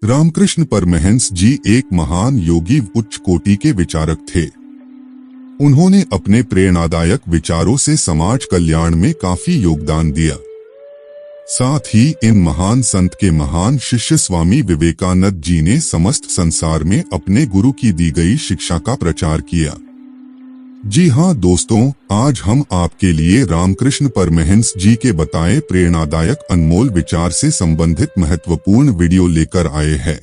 रामकृष्ण परमहंस जी एक महान योगी उच्च कोटि के विचारक थे। उन्होंने अपने प्रेरणादायक विचारों से समाज कल्याण में काफी योगदान दिया। साथ ही इन महान संत के महान शिष्य स्वामी विवेकानंद जी ने समस्त संसार में अपने गुरु की दी गई शिक्षा का प्रचार किया। जी हाँ दोस्तों, आज हम आपके लिए रामकृष्ण परमहंस जी के बताए प्रेरणादायक अनमोल विचार से संबंधित महत्वपूर्ण वीडियो लेकर आए हैं।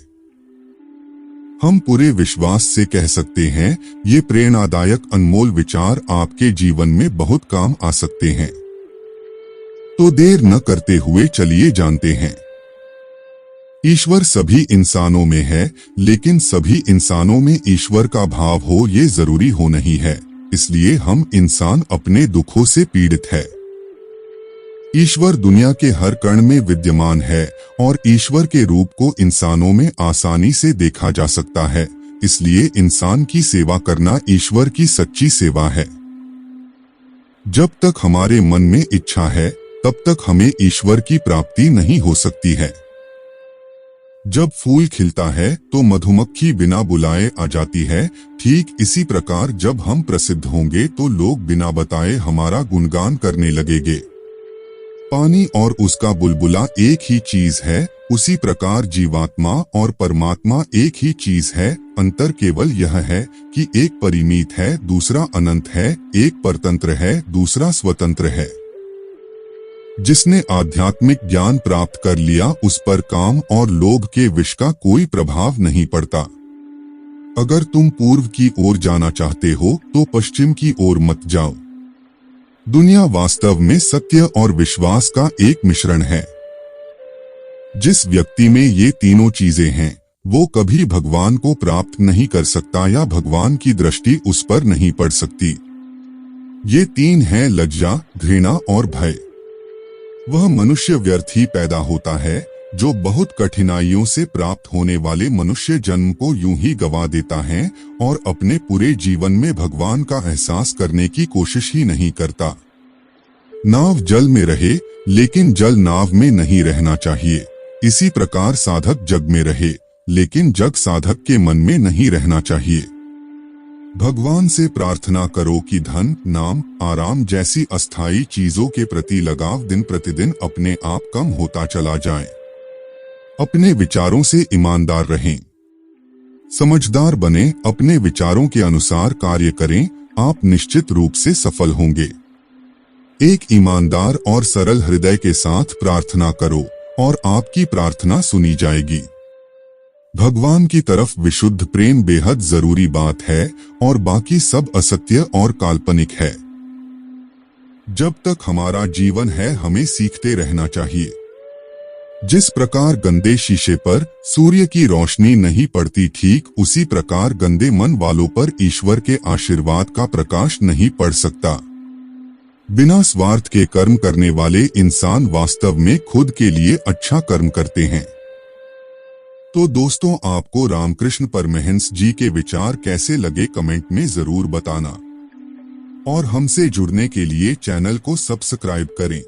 हम पूरे विश्वास से कह सकते हैं, ये प्रेरणादायक अनमोल विचार आपके जीवन में बहुत काम आ सकते हैं। तो देर न करते हुए चलिए जानते हैं। ईश्वर सभी इंसानों में है, लेकिन सभी इंसानों में ईश्वर का भाव हो ये जरूरी हो नहीं है। इसलिए हम इंसान अपने दुखों से पीड़ित है। ईश्वर दुनिया के हर कण में विद्यमान है और ईश्वर के रूप को इंसानों में आसानी से देखा जा सकता है। इसलिए इंसान की सेवा करना ईश्वर की सच्ची सेवा है। जब तक हमारे मन में इच्छा है, तब तक हमें ईश्वर की प्राप्ति नहीं हो सकती है। जब फूल खिलता है तो मधुमक्खी बिना बुलाए आ जाती है। ठीक इसी प्रकार जब हम प्रसिद्ध होंगे तो लोग बिना बताए हमारा गुणगान करने लगेंगे। पानी और उसका बुलबुला एक ही चीज है, उसी प्रकार जीवात्मा और परमात्मा एक ही चीज है। अंतर केवल यह है कि एक परिमित है, दूसरा अनंत है, एक परतंत्र है, दूसरा स्वतंत्र है। जिसने आध्यात्मिक ज्ञान प्राप्त कर लिया, उस पर काम और लोभ के विष का कोई प्रभाव नहीं पड़ता। अगर तुम पूर्व की ओर जाना चाहते हो तो पश्चिम की ओर मत जाओ। दुनिया वास्तव में सत्य और विश्वास का एक मिश्रण है। जिस व्यक्ति में ये तीनों चीजें हैं, वो कभी भगवान को प्राप्त नहीं कर सकता या भगवान की दृष्टि उस पर नहीं पड़ सकती। ये तीन हैं लज्जा, घृणा और भय। वह मनुष्य व्यर्थ ही पैदा होता है जो बहुत कठिनाइयों से प्राप्त होने वाले मनुष्य जन्म को यूं ही गवा देता है और अपने पूरे जीवन में भगवान का एहसास करने की कोशिश ही नहीं करता। नाव जल में रहे, लेकिन जल नाव में नहीं रहना चाहिए। इसी प्रकार साधक जग में रहे, लेकिन जग साधक के मन में नहीं रहना चाहिए। भगवान से प्रार्थना करो कि धन, नाम, आराम जैसी अस्थायी चीजों के प्रति लगाव दिन प्रतिदिन अपने आप कम होता चला जाए। अपने विचारों से ईमानदार रहें, समझदार बने, अपने विचारों के अनुसार कार्य करें, आप निश्चित रूप से सफल होंगे। एक ईमानदार और सरल हृदय के साथ प्रार्थना करो और आपकी प्रार्थना सुनी जाएगी। भगवान की तरफ विशुद्ध प्रेम बेहद जरूरी बात है और बाकी सब असत्य और काल्पनिक है। जब तक हमारा जीवन है, हमें सीखते रहना चाहिए। जिस प्रकार गंदे शीशे पर सूर्य की रोशनी नहीं पड़ती, ठीक उसी प्रकार गंदे मन वालों पर ईश्वर के आशीर्वाद का प्रकाश नहीं पड़ सकता। बिना स्वार्थ के कर्म करने वाले इंसान वास्तव में खुद के लिए अच्छा कर्म करते हैं। तो दोस्तों, आपको रामकृष्ण परमहंस जी के विचार कैसे लगे कमेंट में जरूर बताना और हमसे जुड़ने के लिए चैनल को सब्सक्राइब करें।